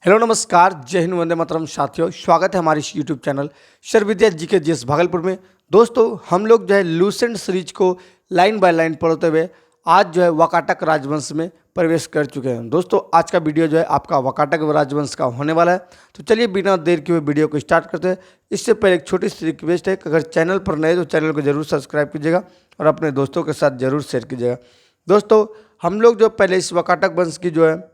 Hello नमस्कार, जय हिंद, वंदे मातरम। साथियों, स्वागत है हमारे इस यूट्यूब चैनल सर विद्या जी के जीएस भागलपुर में। दोस्तों, हम लोग जो है लूसेंट सीरीज को लाइन बाय लाइन पढ़ते हुए आज जो है वाकाटक राजवंश में प्रवेश कर चुके हैं। दोस्तों, आज का वीडियो जो है आपका वाकाटक राजवंश का होने वाला है। तो चलिए बिना देर किए हुए वीडियो को स्टार्ट करते हैं। इससे पहले एक छोटी सी रिक्वेस्ट है कि अगर चैनल पर नए तो चैनल को जरूर सब्सक्राइब कीजिएगा और अपने दोस्तों के साथ जरूर शेयर कीजिएगा। दोस्तों, हम लोग जो पहले इस वाकाटक वंश की जो है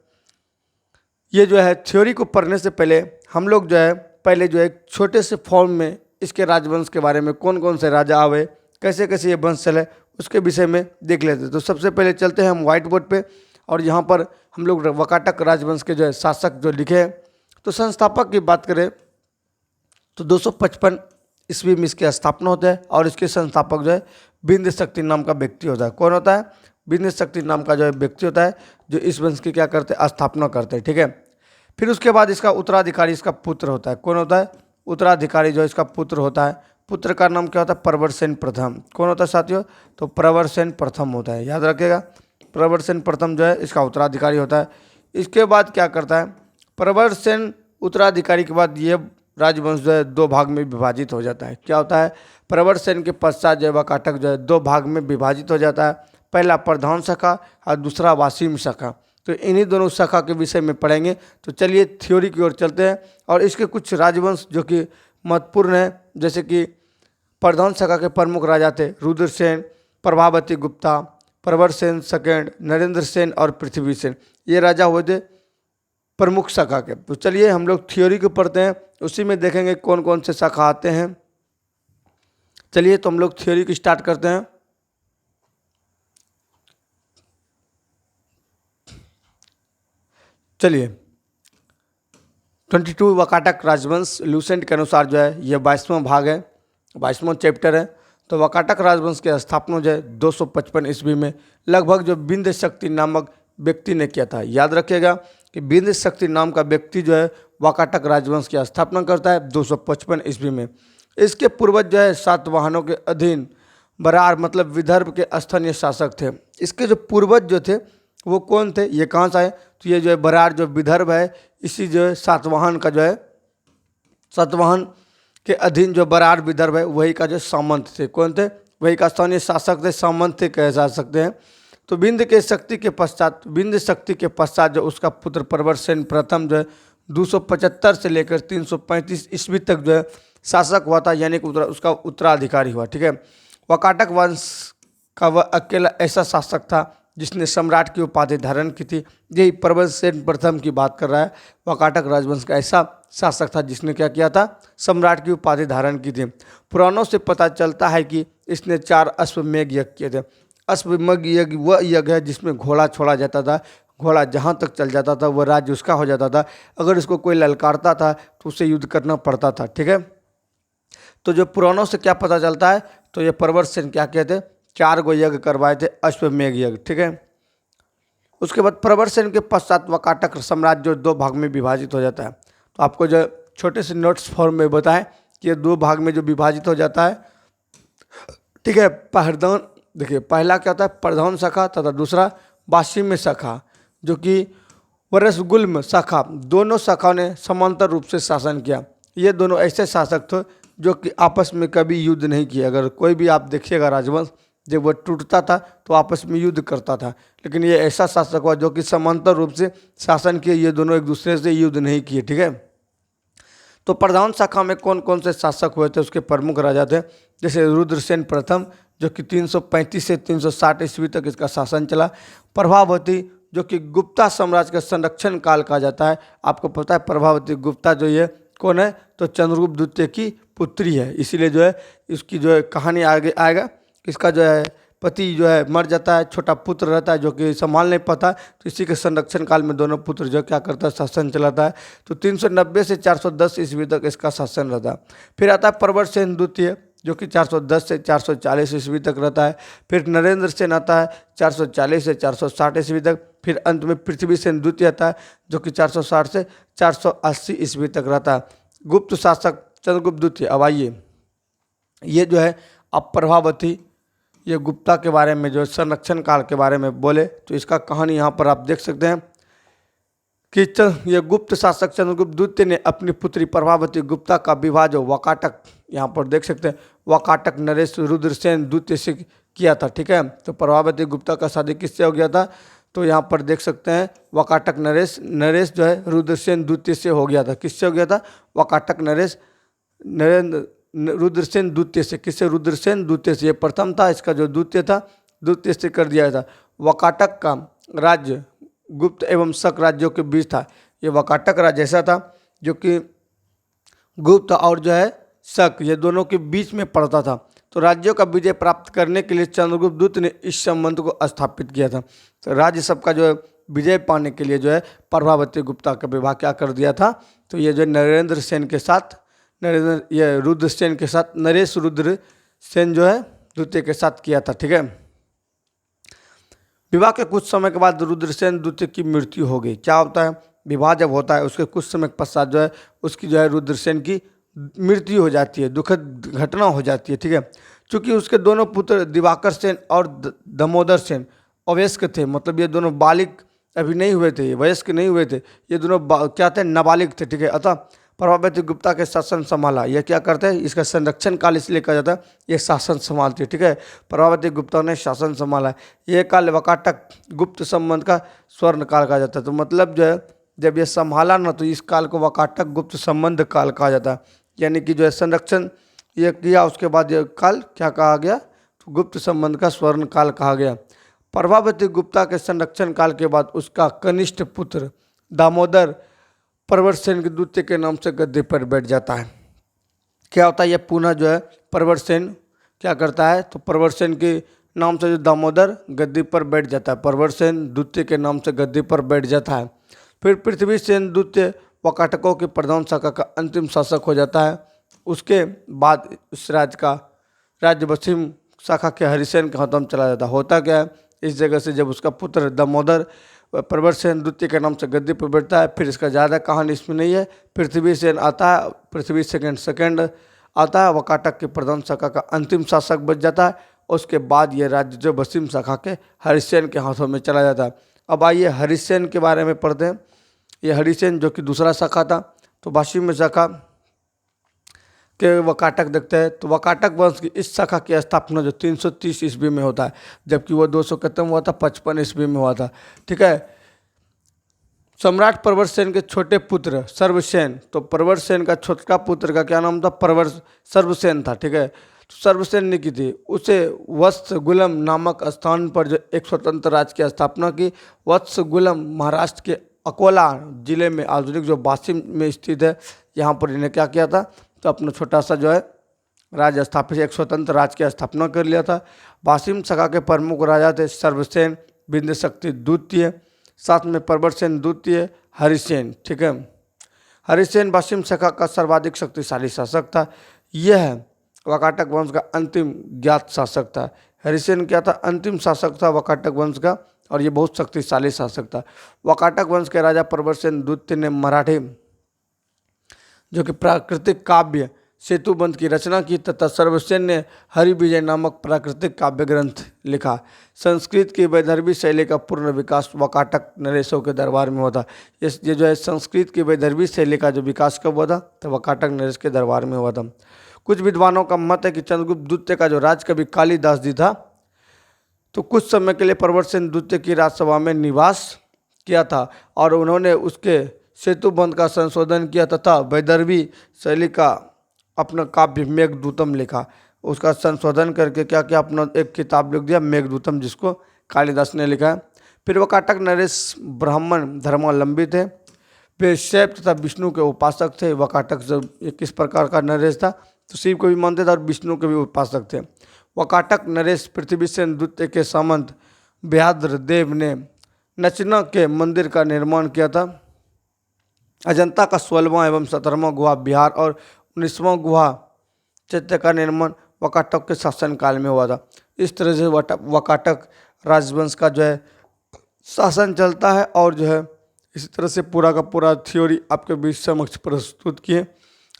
ये जो है थ्योरी को पढ़ने से पहले हम लोग जो है पहले जो है एक छोटे से फॉर्म में इसके राजवंश के बारे में कौन कौन से राजा आवे, कैसे कैसे ये वंश चले, उसके विषय में देख लेते हैं। तो सबसे पहले चलते हैं हम व्हाइट बोर्ड पे और यहाँ पर हम लोग वाकाटक राजवंश के जो है शासक जो लिखे हैं। तो संस्थापक की बात करें तो 255 ईस्वी में इसकी स्थापना होता है और इसके संस्थापक जो है बिंद शक्ति नाम का व्यक्ति होता है। कौन होता है? बिंद शक्ति नाम का जो है व्यक्ति होता है जो इस वंश की क्या करते हैं, स्थापना करते हैं। ठीक है। फिर उसके बाद इसका उत्तराधिकारी इसका पुत्र होता है। कौन होता है? उत्तराधिकारी जो इसका पुत्र होता है। पुत्र का नाम क्या होता है? प्रवरसेन प्रथम। कौन होता है साथियों? तो प्रवरसेन प्रथम होता है, याद रखिएगा। प्रवरसेन प्रथम जो है इसका उत्तराधिकारी होता है। इसके बाद क्या करता है? प्रवरसेन उत्तराधिकारी के बाद ये राजवंश जो है दो भाग में विभाजित हो जाता है। क्या होता है? प्रवरसेन के पश्चात जो है वाकाटक जो है दो भाग में विभाजित हो जाता है। पहला प्रधान शाखा और दूसरा वासिम शाखा। तो इन्हीं दोनों शाखा के विषय में पढ़ेंगे। तो चलिए थ्योरी की ओर चलते हैं और इसके कुछ राजवंश जो कि महत्वपूर्ण हैं, जैसे कि प्रधान शाखा के प्रमुख राजा थे रुद्रसेन, प्रभावती गुप्ता, प्रवरसेन सेकंड, नरेंद्र सेन और पृथ्वी सेन। ये राजा हुए थे प्रमुख शाखा के। तो चलिए हम लोग थ्योरी को पढ़ते हैं, उसी में देखेंगे कौन कौन से शाखा आते हैं। चलिए तो हम लोग थ्योरी को स्टार्ट करते हैं। चलिए 22 वाकाटक राजवंश लूसेंट के अनुसार जो है ये 22वां भाग है, 22वां चैप्टर है। तो वाकाटक राजवंश की स्थापना जो है 255 ईस्वी में लगभग जो बिंद शक्ति नामक व्यक्ति ने किया था। याद रखिएगा कि बिंद शक्ति नाम का व्यक्ति जो है वाकाटक राजवंश की स्थापना करता है 255 ईस्वी में। इसके पूर्वज जो है सातवाहनों के अधीन बरार मतलब विदर्भ के स्थानीय शासक थे। इसके जो पूर्वज जो थे वो कौन थे, ये कहाँ से आए? तो ये जो है बरार जो विदर्भ है, इसी जो है सातवाहन का जो है सातवाहन के अधीन जो बरार विदर्भ है वही का जो सामंत थे। कौन थे? वही का स्थानीय शासक थे, सामंत थे कह जा सकते हैं। तो बिंद शक्ति के पश्चात जो उसका पुत्र प्रवरसेन प्रथम जो है 275 से लेकर 335 ईस्वी तक जो है शासक हुआ था, यानी कि उसका उत्तराधिकारी हुआ। ठीक है। वाकाटक वंश का वह अकेला ऐसा शासक था जिसने सम्राट की उपाधि धारण की थी। यही प्रवरसेन प्रथम की बात कर रहा है। वाकाटक राजवंश का ऐसा शासक था जिसने क्या किया था? सम्राट की उपाधि धारण की थी। पुराणों से पता चलता है कि इसने 4 अश्वमेध यज्ञ किए थे। अश्वमेध यज्ञ वह यज्ञ है जिसमें घोड़ा छोड़ा जाता था, घोड़ा जहाँ तक चल जाता था वह राज्य उसका हो जाता था। अगर इसको कोई ललकारता था तो उससे युद्ध करना पड़ता था। ठीक है। तो जो पुराणों से क्या पता चलता है, तो ये प्रवरसेन क्या कहते, 4 गो यज्ञ करवाए थे, अश्वमेध यज्ञ। ठीक है। उसके बाद प्रवरसेन के पश्चात वाकाटक साम्राज्य जो 2 भाग में विभाजित हो जाता है। तो आपको जो छोटे से नोट्स फॉर्म में बताएं कि ये 2 भाग में जो विभाजित हो जाता है। ठीक है। प्रधान देखिए, पहला क्या होता है? प्रधान शाखा तथा दूसरा वासिम शाखा, जो कि वरसगुल्म शाखा। दोनों शाखाओं ने समांतर रूप से शासन किया। ये दोनों ऐसे शासक थे जो कि आपस में कभी युद्ध नहीं किए। अगर कोई भी आप देखिएगा राजवंश जब वह टूटता था तो आपस में युद्ध करता था, लेकिन ये ऐसा शासक हुआ जो कि समांतर रूप से शासन किए। ये दोनों एक दूसरे से युद्ध नहीं किए। ठीक है। तो प्रधान शाखा में कौन कौन से शासक हुए थे, उसके प्रमुख राजा थे, जैसे रुद्रसेन प्रथम जो कि 335 से 360 ईस्वी तक इसका शासन चला। प्रभावती जो कि गुप्ता साम्राज्य का संरक्षण काल कहा जाता है। आपको पता है प्रभावती गुप्ता जो ये कौन है? तो चंद्रगुप्त द्वितीय की पुत्री है, इसीलिए जो है इसकी जो है कहानी आगे आएगा। इसका जो है पति जो है मर जाता है, छोटा पुत्र रहता है जो कि संभाल नहीं पाता, तो इसी के संरक्षण काल में दोनों पुत्र जो क्या करता है, शासन चलाता है। तो 390 से 410 ईस्वी तक इसका शासन रहता है। फिर आता है प्रवरसेन द्वितीय जो कि 410 से 440 ईस्वी तक रहता है। फिर नरेंद्र सेन आता है 440 से 460 ईस्वी तक। फिर अंत में पृथ्वी सेन द्वितीय आता है जो कि 460 से 480 ईस्वी तक रहता है। गुप्त शासक चंद्रगुप्त द्वितीय। अब आइए, ये जो है अब प्रभावती ये गुप्ता के बारे में जो संरक्षण काल के बारे में बोले तो इसका कहानी यहाँ पर आप देख सकते हैं। कि ये गुप्त शासक चंद्रगुप्त द्वितीय ने अपनी पुत्री प्रभावती गुप्ता का विवाह जो वाकाटक, यहाँ पर देख सकते हैं, वाकाटक नरेश रुद्रसेन द्वितीय से किया था। ठीक है, तो प्रभावती गुप्ता का शादी किससे हो गया था? तो यहाँ पर देख सकते हैं वाकाटक नरेश जो है रुद्रसेन द्वितीय से हो गया था। किससे हो गया था? वाकाटक रुद्रसेन द्वितीय से। किससे? रुद्रसेन द्वितीय से। ये प्रथम था, इसका जो द्वितीय था द्वितीय से कर दिया था। वाकाटक का राज्य गुप्त एवं शक राज्यों के बीच था। ये वाकाटक राज्य ऐसा था जो कि गुप्त और जो है शक, ये दोनों के बीच में पड़ता था। तो राज्यों का विजय प्राप्त करने के लिए चंद्रगुप्त द्वितीय ने इस संबंध को स्थापित किया था। तो राज्य सबका जो है विजय पाने के लिए जो है प्रभावती गुप्ता का विवाह क्या कर दिया था? तो ये जो नरेश रुद्रसेन के साथ नरेश रुद्रसेन जो है द्वितीय के साथ किया था। ठीक है, विवाह के कुछ समय के बाद रुद्रसेन द्वितीय की मृत्यु हो गई। क्या होता है? विवाह जब होता है उसके कुछ समय के पश्चात जो है उसकी जो है रुद्रसेन की मृत्यु हो जाती है, दुखद घटना हो जाती है। ठीक है, चूंकि उसके दोनों पुत्र दिवाकर सेन और दामोदर सेन अवयस्क थे, मतलब ये दोनों बालिग अभी नहीं हुए थे, ये वयस्क नहीं हुए थे, ये दोनों क्या थे? नाबालिग थे। ठीक है, अतः प्रभावती गुप्ता के शासन संभाला। ये क्या करते हैं? इसका संरक्षण काल इसलिए कहा जाता है, ये शासन संभालती है। ठीक है, प्रभावती गुप्ता ने शासन संभाला। ये काल वाकाटक गुप्त संबंध का स्वर्ण काल कहा जाता है। तो मतलब जो है जब ये संभाला ना, तो इस काल को वाकाटक गुप्त संबंध काल कहा जाता है। यानी कि जो है संरक्षण ये किया, उसके बाद ये काल क्या कहा गया? तो गुप्त संबंध का स्वर्ण काल कहा गया। प्रभावती गुप्ता के संरक्षण काल के बाद उसका कनिष्ठ पुत्र दामोदर प्रवरसेन के द्वितीय के नाम से गद्दी पर बैठ जाता है। क्या होता है? ये पुनः जो है प्रवरसेन क्या करता है? तो प्रवरसेन के नाम से जो दामोदर गद्दी पर बैठ जाता है, प्रवरसेन द्वितीय के नाम से गद्दी पर बैठ जाता है। फिर पृथ्वीसेन द्वितीय वाकाटकों की प्रधान शाखा का अंतिम शासक हो जाता है। उसके बाद उस राज्य पश्चिम शाखा के हरिसेन के हाथों में चला जाता है। होता क्या है? इस जगह से जब उसका पुत्र दामोदर प्रवरसेन द्वितीय के नाम से गद्दी पर बैठता है, फिर इसका ज़्यादा कहानी इसमें नहीं है। पृथ्वीसेन आता है, पृथ्वी सेकंड आता है, वाकाटक की प्रधान शाखा का अंतिम शासक बच जाता है। उसके बाद ये राज्य जो पश्चिम शाखा के हरिसेन के हाथों में चला जाता है। अब आइए हरिसेन के बारे में पढ़ते हैं। ये हरिसेन जो कि दूसरा शाखा था, तो पश्चिम शाखा के वाकाटक देखते हैं। तो वाकाटक वंश की इस शाखा की स्थापना जो 330 ईस्वी में होता है, जबकि वो 200 खत्म हुआ था, 55 ईस्वी में हुआ था। ठीक है, सम्राट प्रवरसेन के छोटे पुत्र सर्वसेन, तो प्रवरसेन का छोटा पुत्र का क्या नाम था? सर्वसेन था। ठीक है, तो सर्वसेन ने की थी। उसे वत्सगुलम नामक स्थान पर जो एक स्वतंत्र राज्य की स्थापना की। वत्सगुलम महाराष्ट्र के अकोला जिले में, आधुनिक जो वाशिम में स्थित है, यहाँ पर इन्हें क्या किया था? तो अपना छोटा सा जो है राज्य स्थापित, एक स्वतंत्र राज्य की स्थापना कर लिया था। वाशिम शाखा के प्रमुख राजा थे सर्वसेन, बिंदुशक्ति द्वितीय, साथ में प्रवरसेन द्वितीय, हरिसेन। ठीक है, हरिसेन वाशिम शाखा का सर्वाधिक शक्तिशाली शासक था। यह वाकाटक वंश का अंतिम ज्ञात शासक था। हरिसेन क्या था? अंतिम शासक था वाकाटक वंश का, और ये बहुत शक्तिशाली शासक था। वाकाटक वंश के राजा प्रवरसेन द्वितीय ने मराठी जो कि प्राकृतिक काव्य सेतुबंध की रचना की, तथा सर्वसेन ने हरिविजय नामक प्राकृतिक काव्य ग्रंथ लिखा। संस्कृत की वैदर्भी शैली का पूर्ण विकास वाकाटक नरेशों के दरबार में हुआ था। ये जो है संस्कृत की वैदर्भी शैली का जो विकास कब हुआ था? तो वाकाटक नरेश के दरबार में हुआ था। कुछ विद्वानों का मत है कि चंद्रगुप्त द्वितीय का जो राजकवि कालिदास जी था, तो कुछ समय के लिए प्रवरसेन द्वितीय की राजसभा में निवास किया था, और उन्होंने उसके सेतुबंध का संशोधन किया तथा वैदर्भी शैली का अपना काव्य मेघदूतम लिखा। उसका संशोधन करके क्या किया? अपना एक किताब लिख दिया मेघदूतम, जिसको कालिदास ने लिखा है। फिर वाकाटक नरेश ब्राह्मण धर्मावलंबी थे, वे शैव तथा विष्णु के उपासक थे। वाकाटक जब किस प्रकार का नरेश था? तो शिव को भी मानते थे और विष्णु के भी उपासक थे। वाकाटक नरेश पृथ्वीसेन द्वितीय के सामंत व्याघ्र देव ने नचना के मंदिर का निर्माण किया था। अजंता का 16वां एवं 17वां गुहा बिहार और 19वां गुहा चैत्य का निर्माण वाकाटक के शासनकाल में हुआ था। इस तरह से वाकाटक राजवंश का जो है शासन चलता है, और जो है इसी तरह से पूरा का पूरा थ्योरी आपके बीच समक्ष प्रस्तुत किए।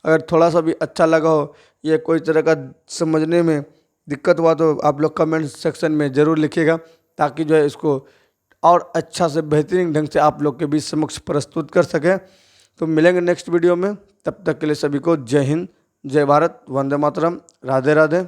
अगर थोड़ा सा भी अच्छा लगा हो, ये कोई तरह का समझने में दिक्कत हुआ, तो आप लोग कमेंट सेक्शन में ज़रूर लिखिएगा, ताकि जो है इसको और अच्छा से बेहतरीन ढंग से आप लोग के बीच समक्ष प्रस्तुत कर सकें। तो मिलेंगे नेक्स्ट वीडियो में, तब तक के लिए सभी को जय हिंद, जय भारत, वंदे मातरम, राधे राधे।